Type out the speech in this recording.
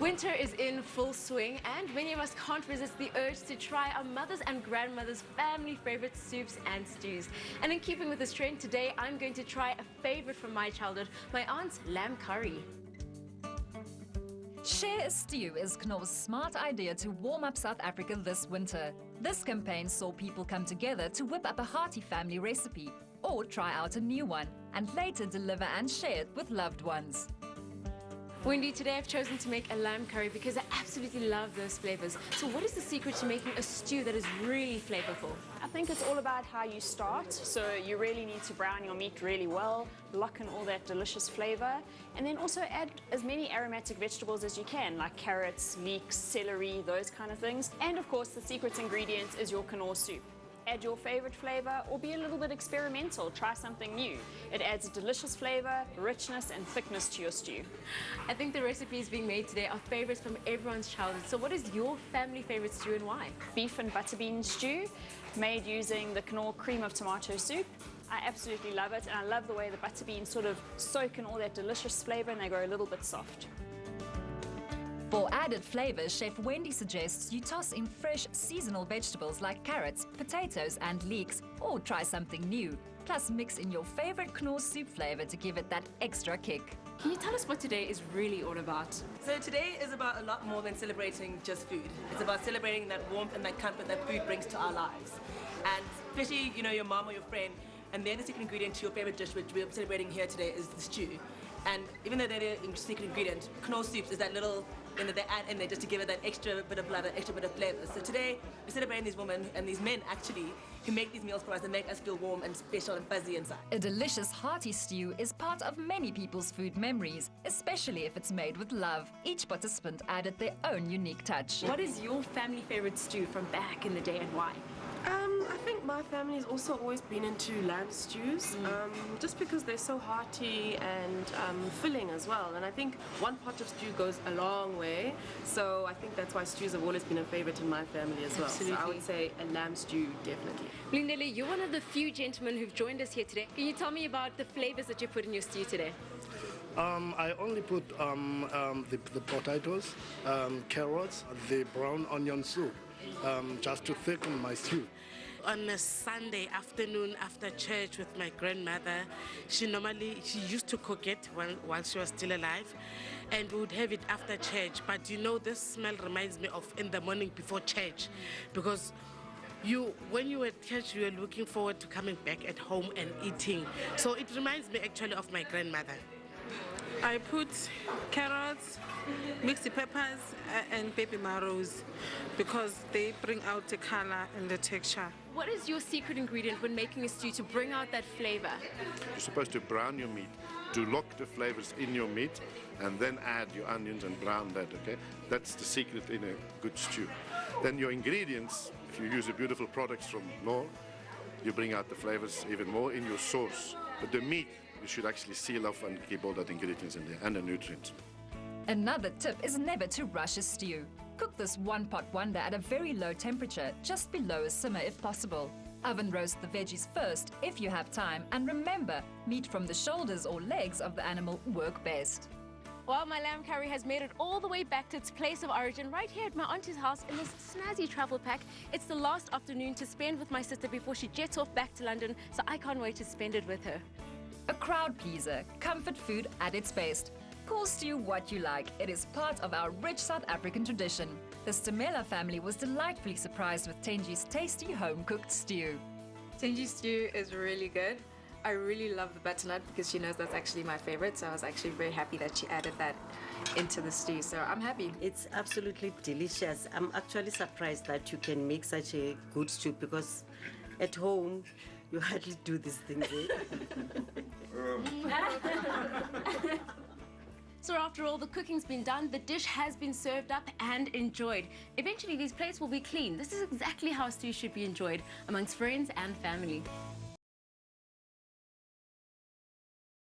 Winter is in full swing, and many of us can't resist the urge to try our mothers' and grandmothers' family favorite soups and stews. And in keeping with this trend, today I'm going to try a favorite from my childhood, my aunt's lamb curry. Share a stew is Knorr's smart idea to warm up South Africa this winter. This campaign saw people come together to whip up a hearty family recipe or try out a new one and later deliver and share it with loved ones. Wendy, today I've chosen to make a lamb curry because I absolutely love those flavors. So what is the secret to making a stew that is really flavorful? I think it's all about how you start. So you really need to brown your meat really well, lock in all that delicious flavor, and then also add as many aromatic vegetables as you can, like carrots, leeks, celery, those kind of things. And of course, the secret ingredient is your Knorr soup. Add your favorite flavor or be a little bit experimental. Try something new. It adds a delicious flavor, richness and thickness to your stew. I think the recipes being made today are favorites from everyone's childhood. So what is your family favorite stew and why? Beef and butter bean stew made using the Knorr cream of tomato soup. I absolutely love it, and I love the way the butter beans sort of soak in all that delicious flavor and they go a little bit soft. For added flavor, Chef Wendy suggests you toss in fresh seasonal vegetables like carrots, potatoes and leeks, or try something new. Plus mix in your favorite Knorr soup flavor to give it that extra kick. Can you tell us what today is really all about? So today is about a lot more than celebrating just food. It's about celebrating that warmth and that comfort that food brings to our lives. And especially, your mom or your friend, and they're the secret ingredient to your favorite dish, which we're celebrating here today, is the stew. And even though they're the secret ingredient, Knorr soups is that little thing that they add in there just to give it that extra bit of blood, that extra bit of flavor. So today, we're celebrating these women and these men, actually, who make these meals for us and make us feel warm and special and fuzzy inside. A delicious hearty stew is part of many people's food memories, especially if it's made with love. Each participant added their own unique touch. What is your family favorite stew from back in the day and why? I think my family has also always been into lamb stews, just because they're so hearty and filling as well. And I think one pot of stew goes a long way, so I think that's why stews have always been a favorite in my family as well. Absolutely. So I would say a lamb stew, definitely. Blindele, you're one of the few gentlemen who've joined us here today. Can you tell me about the flavors that you put in your stew today? I only put the potatoes, carrots, the brown onion soup, just to thicken my stew. On a Sunday afternoon after church with my grandmother, she used to cook it while she was still alive, and we would have it after church. But this smell reminds me of in the morning before church, because when you were at church, you were looking forward to coming back at home and eating. So it reminds me actually of my grandmother. I put carrots, mixed peppers and baby marrows because they bring out the color and the texture. What is your secret ingredient when making a stew to bring out that flavor? You're supposed to brown your meat to lock the flavors in your meat and then add your onions and brown that, okay? That's the secret in a good stew. Then your ingredients, if you use the beautiful products from Knorr, you bring out the flavors even more in your sauce. But the meat, you should actually seal off and keep all that ingredients in there and the nutrients. Another tip is never to rush a stew. Cook this one-pot wonder at a very low temperature, just below a simmer if possible. Oven roast the veggies first if you have time, and remember, meat from the shoulders or legs of the animal work best. Well, my lamb curry has made it all the way back to its place of origin, right here at my auntie's house in this snazzy travel pack. It's the last afternoon to spend with my sister before she jets off back to London, so I can't wait to spend it with her. A crowd pleaser, comfort food at its best. Call stew what you like. It is part of our rich South African tradition. The Stamela family was delightfully surprised with Tenji's tasty home-cooked stew. Tenji's stew is really good. I really love the butternut because she knows that's actually my favorite, so I was actually very happy that she added that into the stew, so I'm happy. It's absolutely delicious. I'm actually surprised that you can make such a good stew because at home you hardly do these things. So after all the cooking's been done, the dish has been served up and enjoyed. Eventually these plates will be clean. This is exactly how a stew should be enjoyed amongst friends and family.